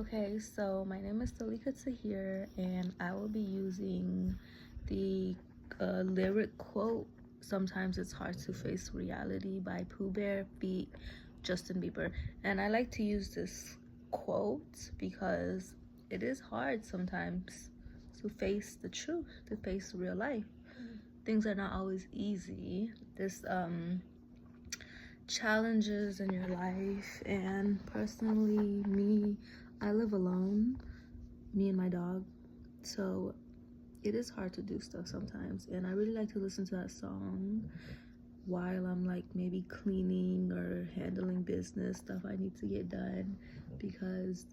Okay, so my name is Salika Tahir, and I will be using the lyric quote, "Sometimes it's hard to face reality" by Pooh Bear feat Justin Bieber. And I like to use this quote because it is hard sometimes to face the truth, to face real life. Things are not always easy. This challenges in your life, and personally, I live alone, me and my dog, so it is hard to do stuff sometimes. And I really like to listen to that song while I'm like maybe cleaning or handling business stuff I need to get done, because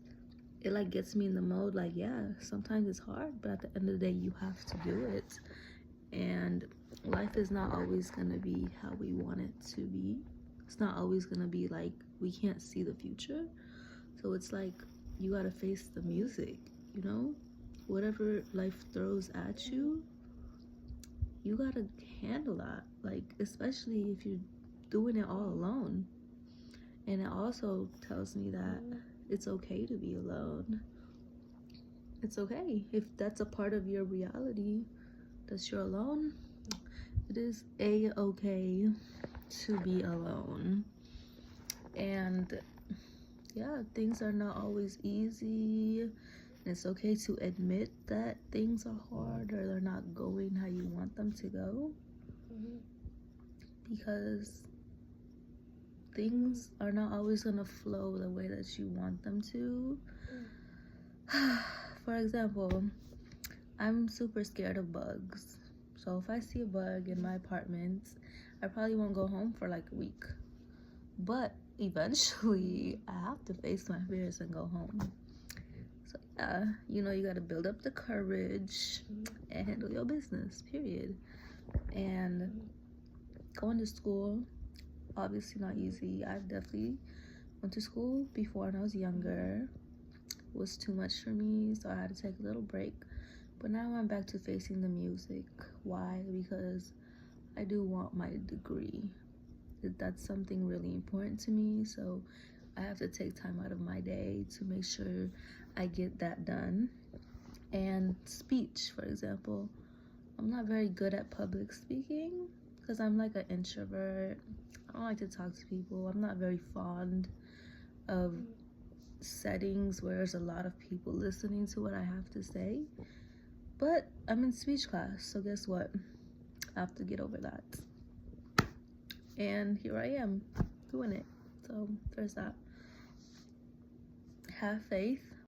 it like gets me in the mode like, yeah, sometimes it's hard, but at the end of the day you have to do it. And life is not always gonna be how we want it to be. It's not always gonna be like, we can't see the future, so it's like you gotta face the music, you know? Whatever life throws at you, you gotta handle that. Like, especially if you're doing it all alone. And it also tells me that it's okay to be alone. It's okay if that's a part of your reality, that you're alone. It is a-okay to be alone. And yeah, things are not always easy. It's okay to admit that things are hard or they're not going how you want them to go, because things are not always gonna flow the way that you want them to. For example, I'm super scared of bugs. So if I see a bug in my apartment, I probably won't go home for like a week. But eventually, I have to face my fears and go home. So yeah, you know, you gotta build up the courage and handle your business, period. And going to school, obviously not easy. I've definitely went to school before when I was younger. It was too much for me, so I had to take a little break. But now I'm back to facing the music. Why? Because I do want my degree. That's something really important to me, so I have to take time out of my day to make sure I get that done. And speech, for example, I'm not very good at public speaking because I'm like an introvert. I don't like to talk to people. I'm not very fond of settings where there's a lot of people listening to what I have to say. But I'm in speech class, so guess what? I have to get over that. And here I am doing it. So there's that. Have faith,